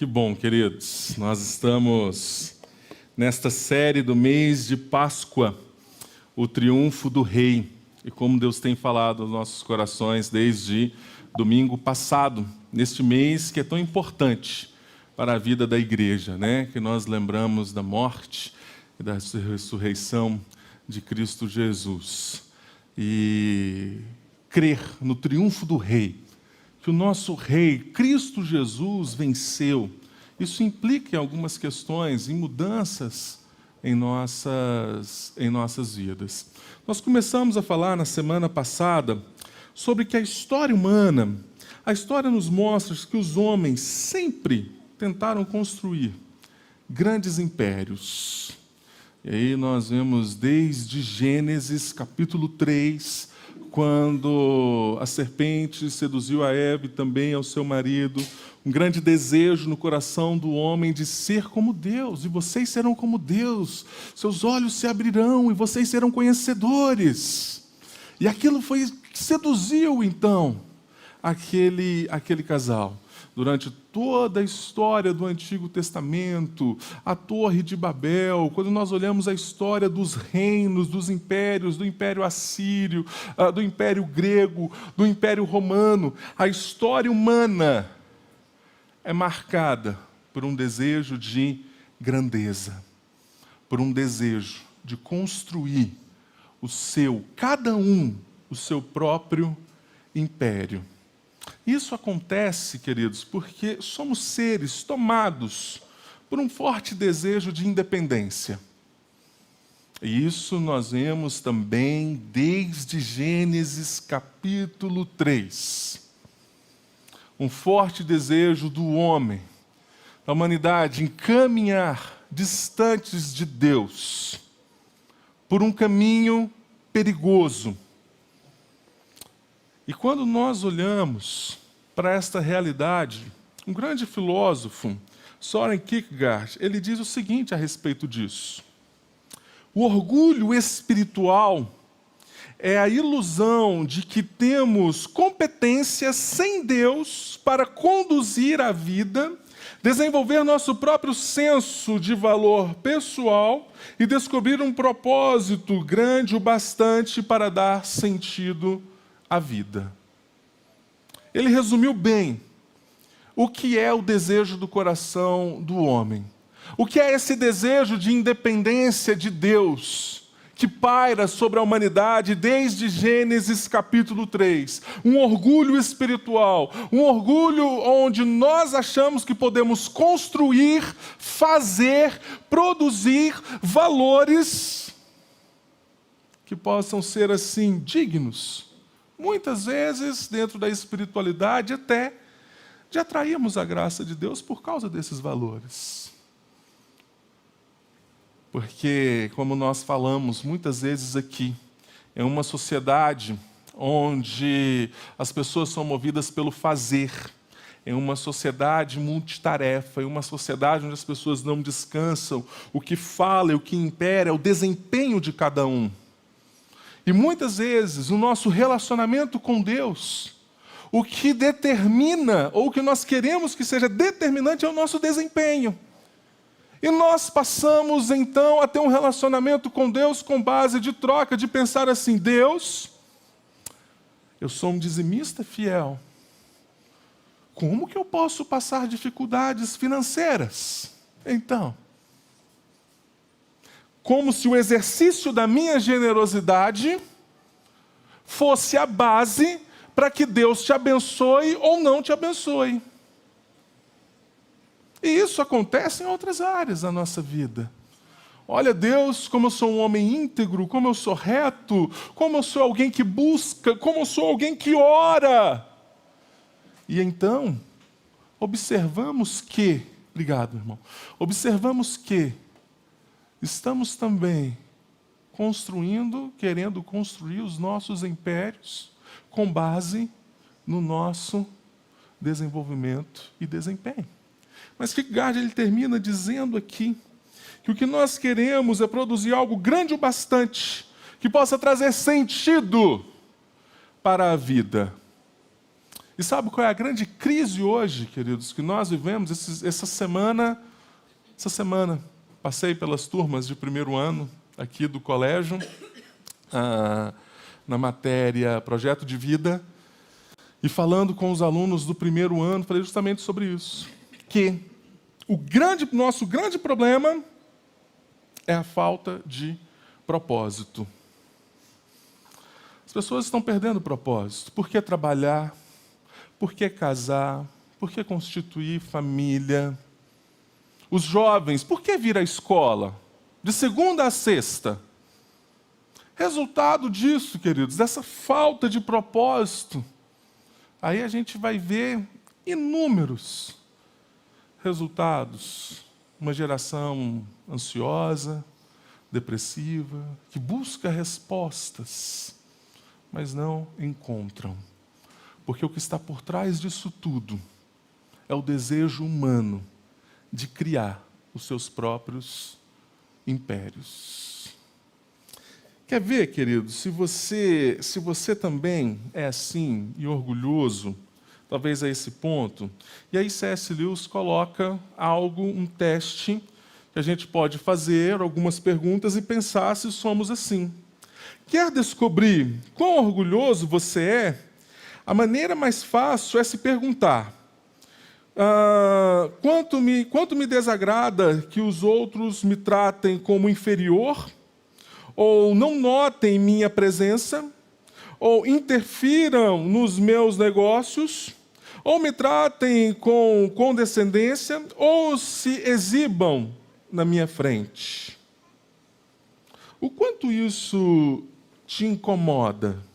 Que bom, queridos. Nós estamos nesta série do mês de Páscoa, o triunfo do Rei. E como Deus tem falado aos nossos corações desde domingo passado, neste mês que é tão importante para a vida da igreja, né? Que nós lembramos da morte e da ressurreição de Cristo Jesus. E crer no triunfo do Rei, que o nosso Rei, Cristo Jesus, venceu. Isso implica em algumas questões, em mudanças em nossas vidas. Nós começamos a falar na semana passada sobre que a história humana, a história nos mostra que os homens sempre tentaram construir grandes impérios. E aí nós vemos desde Gênesis, capítulo 3, quando a serpente seduziu a Eva e também ao seu marido, um grande desejo no coração do homem de ser como Deus, e vocês serão como Deus, seus olhos se abrirão e vocês serão conhecedores. E aquilo seduziu então aquele casal. Durante toda a história do Antigo Testamento, a Torre de Babel, quando nós olhamos a história dos reinos, dos impérios, do Império Assírio, do Império Grego, do Império Romano, a história humana é marcada por um desejo de grandeza, por um desejo de construir cada um, o seu próprio império. Isso acontece, queridos, porque somos seres tomados por um forte desejo de independência. E isso nós vemos também desde Gênesis capítulo 3. Um forte desejo do homem, da humanidade, em caminhar distantes de Deus, por um caminho perigoso. E quando nós olhamos para esta realidade, um grande filósofo, Søren Kierkegaard, ele diz o seguinte a respeito disso: o orgulho espiritual é a ilusão de que temos competência sem Deus para conduzir a vida, desenvolver nosso próprio senso de valor pessoal e descobrir um propósito grande o bastante para dar sentido à vida. Ele resumiu bem o que é o desejo do coração do homem. O que é esse desejo de independência de Deus que paira sobre a humanidade desde Gênesis capítulo 3. Um orgulho espiritual, um orgulho onde nós achamos que podemos construir, fazer, produzir valores que possam ser assim dignos. Muitas vezes, dentro da espiritualidade, até de atrairmos a graça de Deus por causa desses valores. Porque, como nós falamos muitas vezes aqui, é uma sociedade onde as pessoas são movidas pelo fazer, é uma sociedade multitarefa, é uma sociedade onde as pessoas não descansam, o que fala e o que impera é o desempenho de cada um. E muitas vezes, o nosso relacionamento com Deus, o que determina, ou o que nós queremos que seja determinante é o nosso desempenho. E nós passamos, então, a ter um relacionamento com Deus com base de troca, de pensar assim: Deus, eu sou um dizimista fiel. Como que eu posso passar dificuldades financeiras? Então, como se o exercício da minha generosidade fosse a base para que Deus te abençoe ou não te abençoe. E isso acontece em outras áreas da nossa vida. Olha, Deus, como eu sou um homem íntegro, como eu sou reto, como eu sou alguém que busca, como eu sou alguém que ora. E então, observamos que estamos também querendo construir os nossos impérios com base no nosso desenvolvimento e desempenho. Mas Kierkegaard, ele termina dizendo aqui que o que nós queremos é produzir algo grande o bastante que possa trazer sentido para a vida. E sabe qual é a grande crise hoje, queridos, que nós vivemos essa semana? Passei pelas turmas de primeiro ano aqui do colégio, na matéria Projeto de Vida, e falando com os alunos do primeiro ano, falei justamente sobre isso. Que nosso grande problema é a falta de propósito. As pessoas estão perdendo o propósito. Por que trabalhar? Por que casar? Por que constituir família? Os jovens, por que vir à escola? De segunda a sexta. Resultado disso, queridos, dessa falta de propósito. Aí a gente vai ver inúmeros resultados. Uma geração ansiosa, depressiva, que busca respostas, mas não encontram. Porque o que está por trás disso tudo é o desejo humano de criar os seus próprios impérios. Quer ver, querido, se você também é assim e orgulhoso, talvez a esse ponto, e aí C.S. Lewis coloca um teste que a gente pode fazer, algumas perguntas e pensar se somos assim. Quer descobrir quão orgulhoso você é? A maneira mais fácil é se perguntar: quanto me desagrada que os outros me tratem como inferior, ou não notem minha presença, ou interfiram nos meus negócios, ou me tratem com condescendência, ou se exibam na minha frente. O quanto isso te incomoda?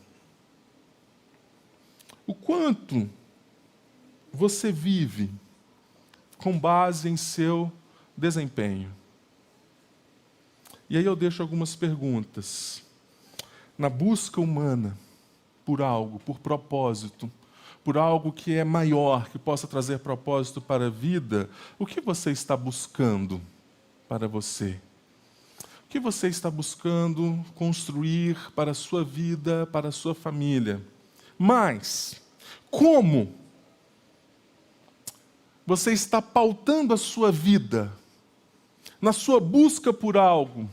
O quanto você vive com base em seu desempenho? E aí eu deixo algumas perguntas. Na busca humana por algo, por propósito, por algo que é maior, que possa trazer propósito para a vida, o que você está buscando para você? O que você está buscando construir para a sua vida, para a sua família? Mas, como você está pautando a sua vida, na sua busca por algo,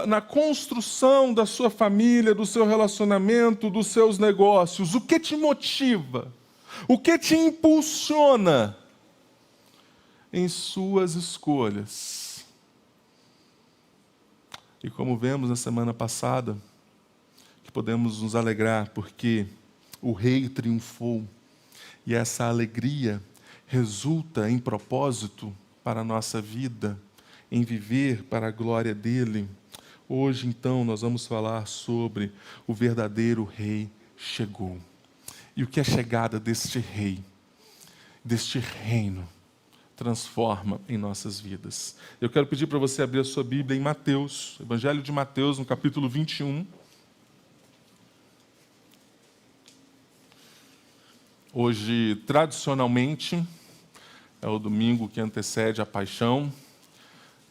na construção da sua família, do seu relacionamento, dos seus negócios? O que te motiva? O que te impulsiona em suas escolhas? E como vemos na semana passada, que podemos nos alegrar porque o Rei triunfou, e essa alegria resulta em propósito para a nossa vida, em viver para a glória dele. Hoje, então, nós vamos falar sobre o verdadeiro Rei chegou. E o que a chegada deste Rei, deste reino, transforma em nossas vidas. Eu quero pedir para você abrir a sua Bíblia em Mateus, Evangelho de Mateus, no capítulo 21. Hoje, tradicionalmente, é o domingo que antecede a Paixão,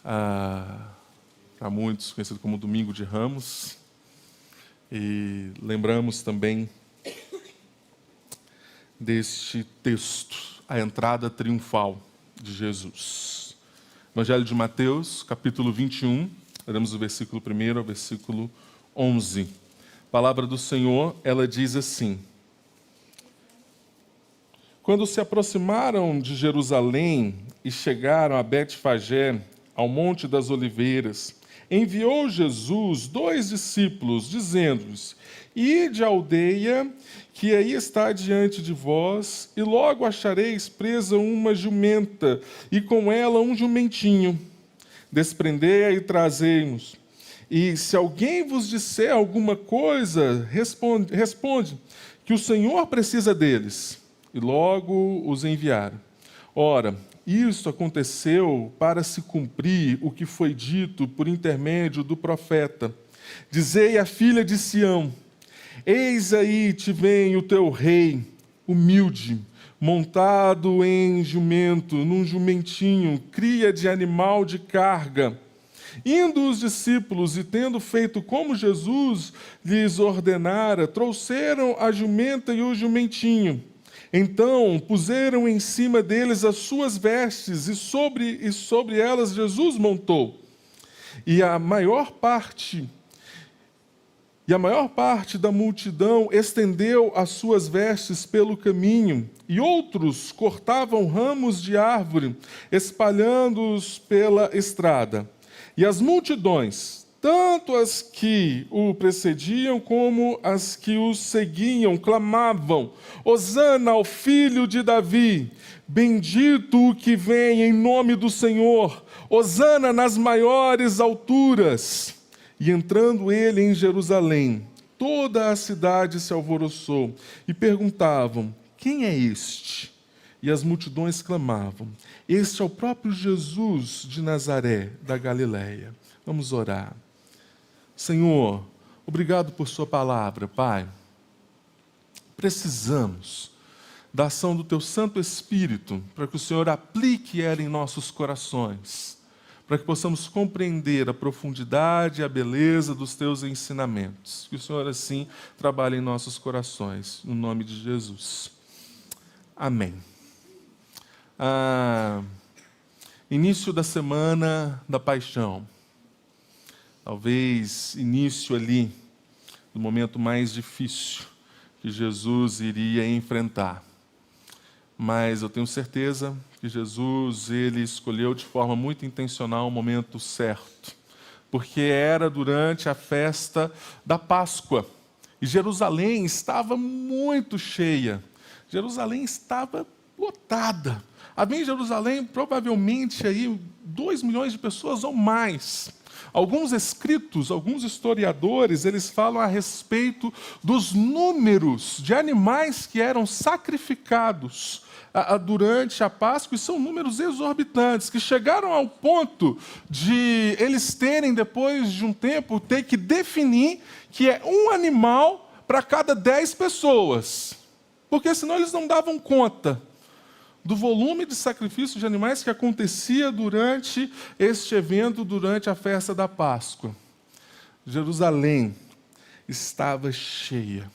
para muitos conhecido como Domingo de Ramos. E lembramos também deste texto, a entrada triunfal de Jesus. Evangelho de Mateus, capítulo 21, leremos o versículo 1 ao versículo 11. A palavra do Senhor, ela diz assim: Quando se aproximaram de Jerusalém e chegaram a Betfagé, ao Monte das Oliveiras, enviou Jesus 2 discípulos, dizendo-lhes: Ide à aldeia que aí está diante de vós, e logo achareis presa uma jumenta, e com ela um jumentinho. Desprendei-a e trazei-nos. E se alguém vos disser alguma coisa, responde que o Senhor precisa deles. E logo os enviaram. Ora, isto aconteceu para se cumprir o que foi dito por intermédio do profeta: Dizei à filha de Sião: Eis aí te vem o teu rei, humilde, montado em jumento, num jumentinho, cria de animal de carga. Indo os discípulos e tendo feito como Jesus lhes ordenara, trouxeram a jumenta e o jumentinho. Então puseram em cima deles as suas vestes, e sobre elas Jesus montou. E a maior parte da multidão estendeu as suas vestes pelo caminho, e outros cortavam ramos de árvore, espalhando-os pela estrada. E as multidões, tanto as que o precediam como as que o seguiam, clamavam: Hosana ao filho de Davi, bendito o que vem em nome do Senhor, Hosana nas maiores alturas. E entrando ele em Jerusalém, toda a cidade se alvoroçou e perguntavam: quem é este? E as multidões clamavam: este é o próprio Jesus de Nazaré, da Galileia. Vamos orar. Senhor, obrigado por sua palavra, Pai. Precisamos da ação do teu Santo Espírito para que o Senhor aplique ela em nossos corações, para que possamos compreender a profundidade e a beleza dos teus ensinamentos. Que o Senhor, assim, trabalhe em nossos corações, no nome de Jesus. Amém. Início da semana da paixão. Talvez início ali do momento mais difícil que Jesus iria enfrentar. Mas eu tenho certeza que Jesus, ele escolheu de forma muito intencional o momento certo, porque era durante a festa da Páscoa, e Jerusalém estava muito cheia, Jerusalém estava lotada. Havia em Jerusalém provavelmente aí 2 milhões de pessoas ou mais. Alguns escritos, alguns historiadores, eles falam a respeito dos números de animais que eram sacrificados durante a Páscoa, e são números exorbitantes, que chegaram ao ponto de eles terem, depois de um tempo, ter que definir que é um animal para cada 10 pessoas, porque senão eles não davam conta do volume de sacrifício de animais que acontecia durante este evento, durante a festa da Páscoa. Jerusalém estava cheia.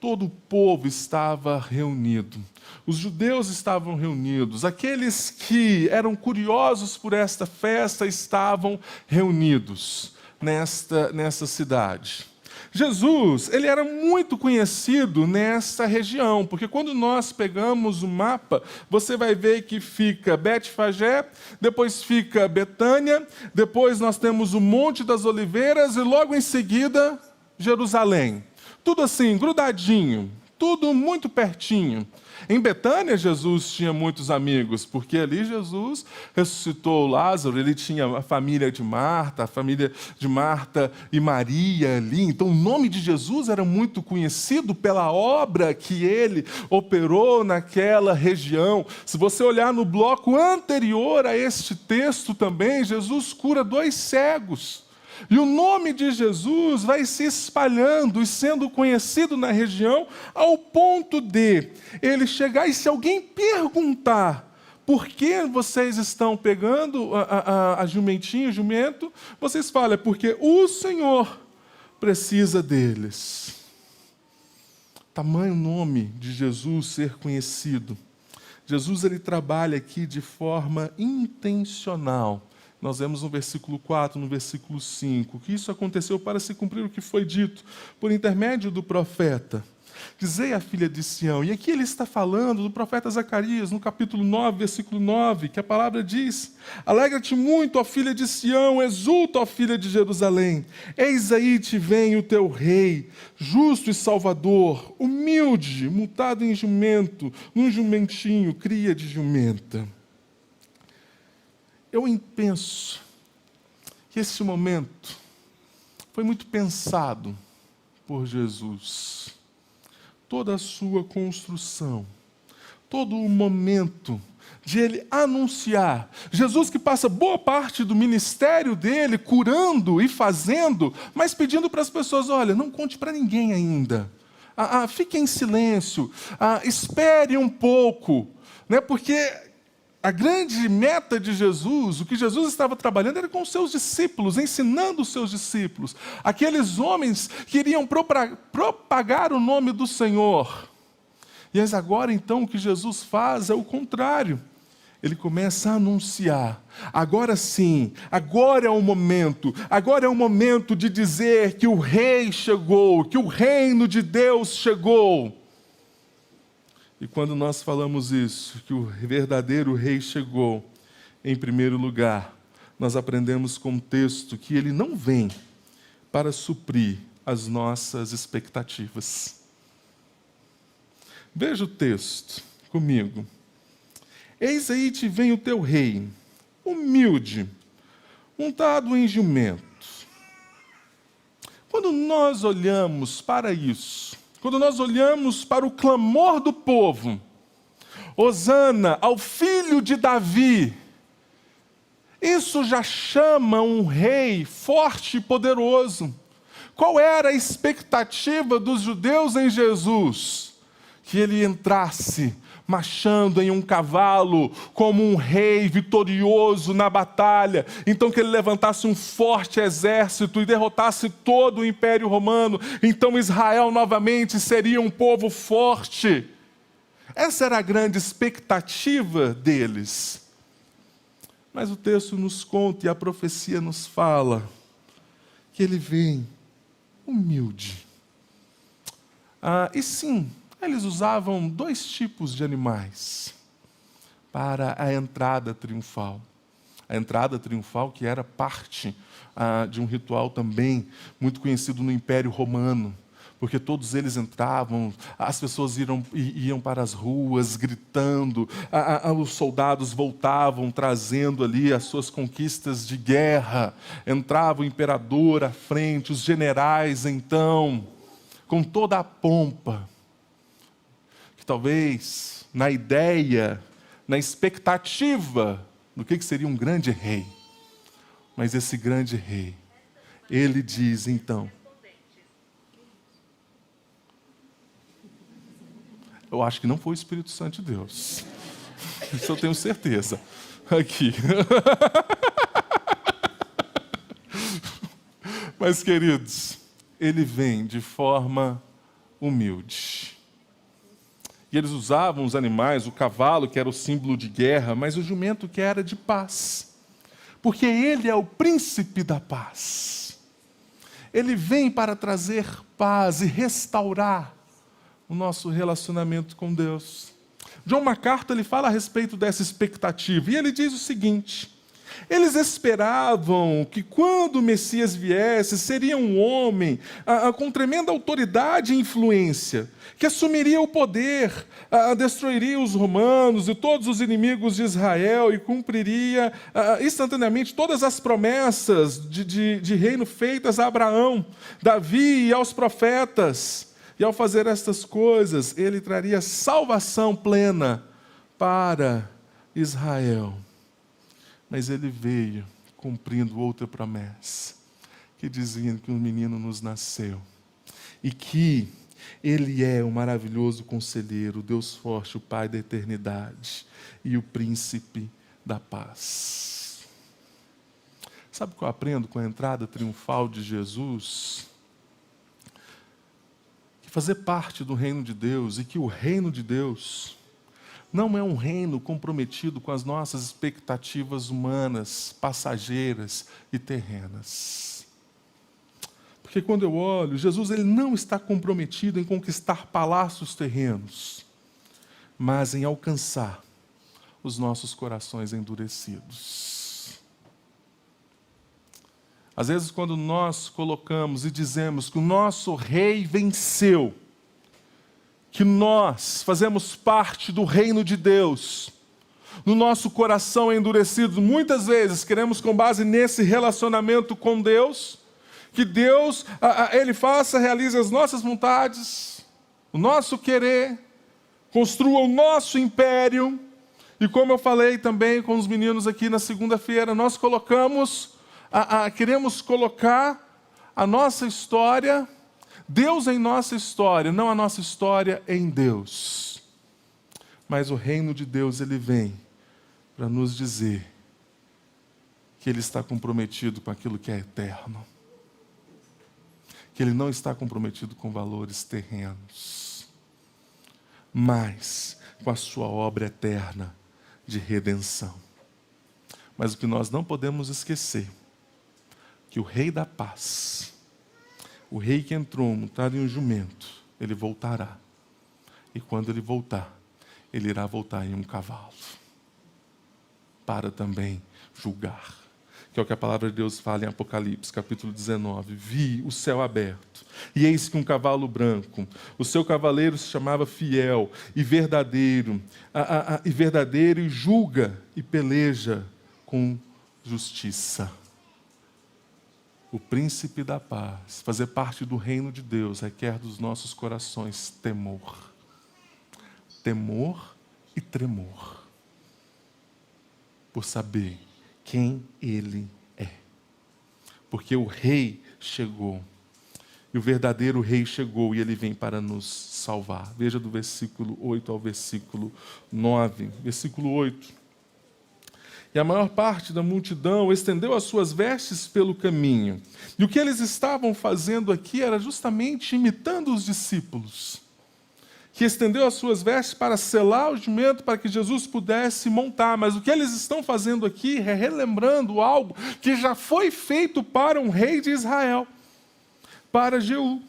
Todo o povo estava reunido. Os judeus estavam reunidos. Aqueles que eram curiosos por esta festa estavam reunidos nesta cidade. Jesus, ele era muito conhecido nessa região, porque quando nós pegamos o mapa, você vai ver que fica Betfagé, depois fica Betânia, depois nós temos o Monte das Oliveiras e logo em seguida Jerusalém. Tudo assim, grudadinho, tudo muito pertinho. Em Betânia, Jesus tinha muitos amigos, porque ali Jesus ressuscitou Lázaro, ele tinha a família de Marta e Maria ali. Então, o nome de Jesus era muito conhecido pela obra que ele operou naquela região. Se você olhar no bloco anterior a este texto também, Jesus cura 2 cegos. E o nome de Jesus vai se espalhando e sendo conhecido na região ao ponto de ele chegar, e se alguém perguntar por que vocês estão pegando a jumentinho, o jumento, vocês falam: é porque o Senhor precisa deles. Tamanho nome de Jesus ser conhecido. Jesus, ele trabalha aqui de forma intencional. Nós vemos no versículo 4, no versículo 5, que isso aconteceu para se cumprir o que foi dito por intermédio do profeta. Dizei à filha de Sião, e aqui ele está falando do profeta Zacarias, no capítulo 9, versículo 9, que a palavra diz: alegra-te muito, ó filha de Sião, exulta, ó filha de Jerusalém. Eis aí te vem o teu rei, justo e salvador, humilde, montado em jumento, num jumentinho, cria de jumenta. Eu penso que esse momento foi muito pensado por Jesus. Toda a sua construção, todo o momento de ele anunciar. Jesus que passa boa parte do ministério dele curando e fazendo, mas pedindo para as pessoas: olha, não conte para ninguém ainda. Fique em silêncio, espere um pouco, né? Porque a grande meta de Jesus, o que Jesus estava trabalhando era com os seus discípulos, ensinando os seus discípulos. Aqueles homens queriam propagar o nome do Senhor. E agora, então, o que Jesus faz é o contrário. Ele começa a anunciar. Agora sim, agora é o momento de dizer que o Rei chegou, que o reino de Deus chegou. E quando nós falamos isso, que o verdadeiro Rei chegou, em primeiro lugar, nós aprendemos com o texto que ele não vem para suprir as nossas expectativas. Veja o texto comigo. Eis aí te vem o teu rei, humilde, montado em jumento. Quando nós olhamos para isso, quando nós olhamos para o clamor do povo, Hosana ao filho de Davi, isso já chama um rei forte e poderoso. Qual era a expectativa dos judeus em Jesus? Que ele entrasse marchando em um cavalo como um rei vitorioso na batalha. Então que ele levantasse um forte exército e derrotasse todo o Império Romano. Então Israel novamente seria um povo forte. Essa era a grande expectativa deles. Mas o texto nos conta e a profecia nos fala que ele vem humilde. E sim, eles usavam 2 tipos de animais para a entrada triunfal. A entrada triunfal que era parte de um ritual também muito conhecido no Império Romano, porque todos eles entravam, as pessoas iam para as ruas gritando, os soldados voltavam trazendo ali as suas conquistas de guerra, entrava o imperador à frente, os generais então, com toda a pompa, que talvez na ideia, na expectativa do que seria um grande rei, mas esse grande rei, ele diz então, eu acho que não foi o Espírito Santo de Deus. Isso eu tenho certeza. Aqui. Mas, queridos, ele vem de forma humilde. E eles usavam os animais, o cavalo, que era o símbolo de guerra, mas o jumento, que era de paz. Porque ele é o príncipe da paz. Ele vem para trazer paz e restaurar o nosso relacionamento com Deus. John MacArthur, ele fala a respeito dessa expectativa, e ele diz o seguinte: eles esperavam que quando o Messias viesse, seria um homem com tremenda autoridade e influência, que assumiria o poder, destruiria os romanos e todos os inimigos de Israel e cumpriria instantaneamente todas as promessas de reino feitas a Abraão, Davi e aos profetas. E ao fazer estas coisas, ele traria salvação plena para Israel. Mas ele veio cumprindo outra promessa, que dizia que um menino nos nasceu. E que ele é o maravilhoso conselheiro, o Deus forte, o Pai da eternidade e o príncipe da paz. Sabe o que eu aprendo com a entrada triunfal de Jesus? Fazer parte do reino de Deus, e que o reino de Deus não é um reino comprometido com as nossas expectativas humanas, passageiras e terrenas. Porque quando eu olho, Jesus ele não está comprometido em conquistar palácios terrenos, mas em alcançar os nossos corações endurecidos. Às vezes, quando nós colocamos e dizemos que o nosso rei venceu, que nós fazemos parte do reino de Deus, no nosso coração endurecido, muitas vezes queremos, com base nesse relacionamento com Deus, que Deus, Ele faça, realize as nossas vontades, o nosso querer, construa o nosso império. E como eu falei também com os meninos aqui na segunda-feira, nós queremos colocar a nossa história, Deus em nossa história, não a nossa história em Deus. Mas o reino de Deus, ele vem para nos dizer que Ele está comprometido com aquilo que é eterno, que Ele não está comprometido com valores terrenos, mas com a sua obra eterna de redenção. Mas o que nós não podemos esquecer, que o Rei da Paz, o Rei que entrou montado em um jumento, Ele voltará. E quando Ele voltar, Ele irá voltar em um cavalo, para também julgar. Que é o que a palavra de Deus fala em Apocalipse, capítulo 19. Vi o céu aberto, e eis que um cavalo branco. O seu cavaleiro se chamava Fiel e Verdadeiro, e julga e peleja com justiça. O príncipe da paz, fazer parte do reino de Deus, requer dos nossos corações temor. Temor e tremor. Por saber quem Ele é. Porque o Rei chegou. E o verdadeiro Rei chegou e Ele vem para nos salvar. Veja do versículo 8 ao versículo 9. Versículo 8. E a maior parte da multidão estendeu as suas vestes pelo caminho. E o que eles estavam fazendo aqui era justamente imitando os discípulos, que estendeu as suas vestes para selar o jumento para que Jesus pudesse montar. Mas o que eles estão fazendo aqui é relembrando algo que já foi feito para um rei de Israel, para Jeú,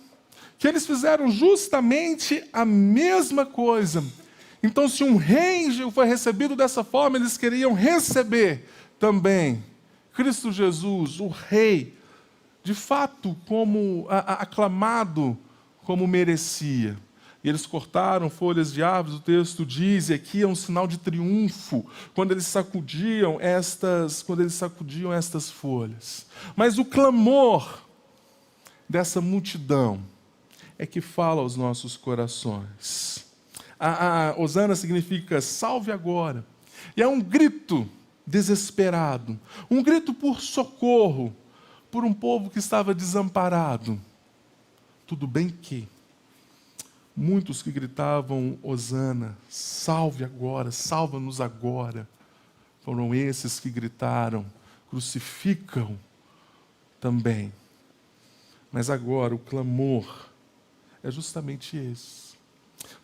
que eles fizeram justamente a mesma coisa. Então, se um rei foi recebido dessa forma, eles queriam receber também Cristo Jesus, o rei, de fato, como aclamado, como merecia. E eles cortaram folhas de árvores, o texto diz, e aqui é um sinal de triunfo, quando eles sacudiam estas folhas. Mas o clamor dessa multidão é que fala aos nossos corações. Hosana significa salve agora. E é um grito desesperado, um grito por socorro, por um povo que estava desamparado. Tudo bem que muitos que gritavam Hosana, salve agora, salva-nos agora, foram esses que gritaram, crucificam também. Mas agora o clamor é justamente esse.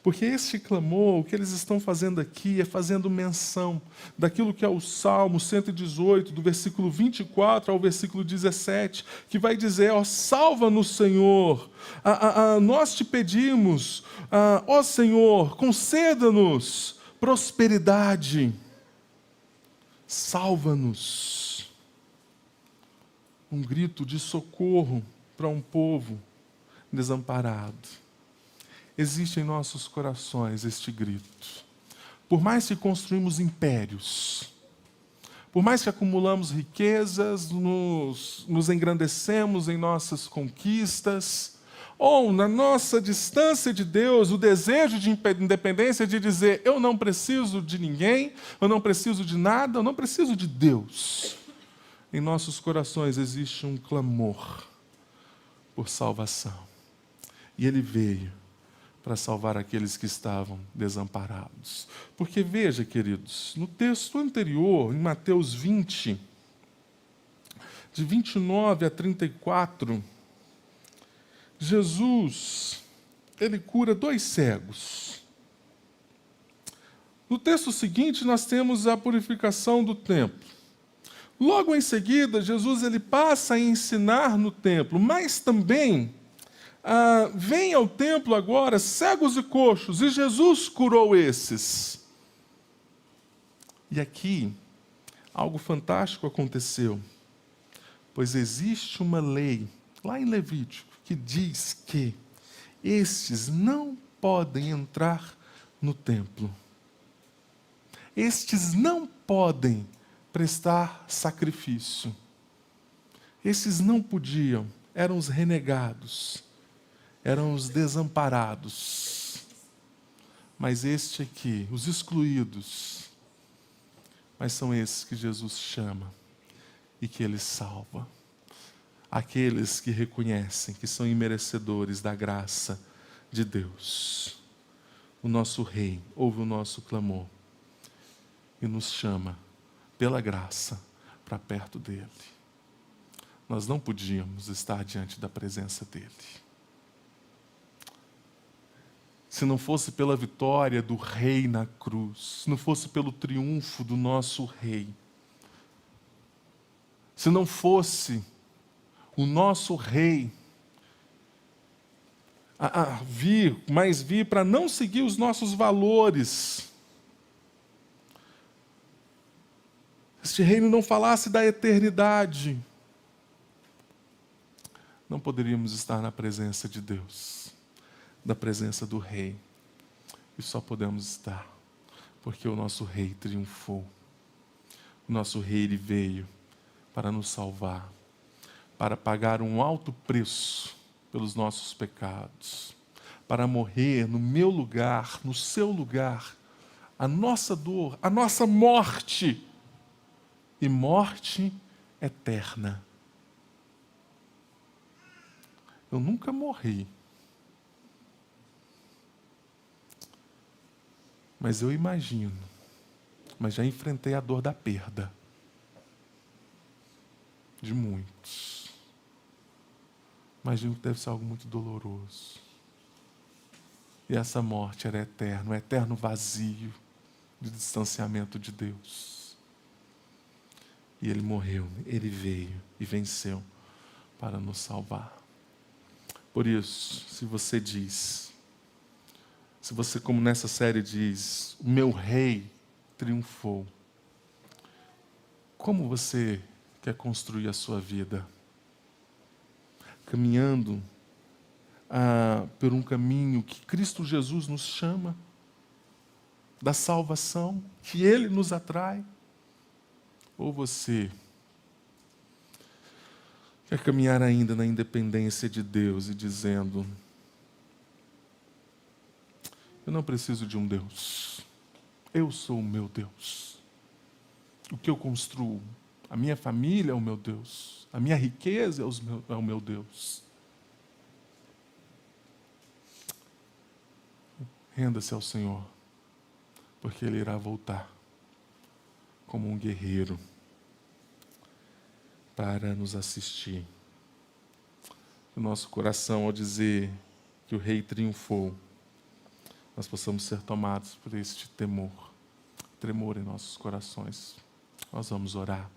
Porque este clamor, o que eles estão fazendo aqui é fazendo menção daquilo que é o Salmo 118, do versículo 24 ao versículo 17, que vai dizer, ó, salva-nos, Senhor, nós te pedimos, ó Senhor, conceda-nos prosperidade, salva-nos. Um grito de socorro para um povo desamparado. Existe em nossos corações este grito. Por mais que construímos impérios, por mais que acumulamos riquezas, nos engrandecemos em nossas conquistas, ou na nossa distância de Deus, o desejo de independência de dizer, eu não preciso de ninguém, eu não preciso de nada, eu não preciso de Deus. Em nossos corações existe um clamor por salvação. E Ele veio para salvar aqueles que estavam desamparados. Porque veja, queridos, no texto anterior, em Mateus 20, de 29 a 34, Jesus, Ele cura 2 cegos. No texto seguinte, nós temos a purificação do templo. Logo em seguida, Jesus ele passa a ensinar no templo, mas também vem ao templo agora cegos e coxos, e Jesus curou esses. E aqui, algo fantástico aconteceu, pois existe uma lei, lá em Levítico, que diz que estes não podem entrar no templo. Estes não podem prestar sacrifício. Esses não podiam, eram os renegados, eram os desamparados. Mas este aqui, os excluídos, mas são esses que Jesus chama e que Ele salva. Aqueles que reconhecem que são imerecedores da graça de Deus. O nosso Rei ouve o nosso clamor e nos chama pela graça, para perto dele. Nós não podíamos estar diante da presença dele. Se não fosse pela vitória do Rei na cruz, se não fosse pelo triunfo do nosso Rei, se não fosse o nosso Rei vir para não seguir os nossos valores, este reino não falasse da eternidade, não poderíamos estar na presença de Deus, da presença do Rei. E só podemos estar porque o nosso Rei triunfou. O nosso Rei, ele veio para nos salvar, para pagar um alto preço pelos nossos pecados, para morrer no meu lugar, no seu lugar, a nossa dor, a nossa morte, e morte eterna. Eu nunca morri, mas eu imagino, mas já enfrentei a dor da perda de muitos. Imagino que deve ser algo muito doloroso. E essa morte era eterna, um eterno vazio de distanciamento de Deus. E ele morreu, ele veio e venceu para nos salvar. Por isso, se você diz, se você, como nessa série diz, o meu Rei triunfou, como você quer construir a sua vida? Caminhando por um caminho que Cristo Jesus nos chama, da salvação, que Ele nos atrai? Ou você quer caminhar ainda na independência de Deus e dizendo, eu não preciso de um Deus, eu sou o meu Deus. O que eu construo, a minha família é o meu Deus, a minha riqueza é o meu Deus. Renda-se ao Senhor, porque Ele irá voltar como um guerreiro para nos assistir. O nosso coração, ao dizer que o Rei triunfou, nós possamos ser tomados por este temor em nossos corações. Nós vamos orar.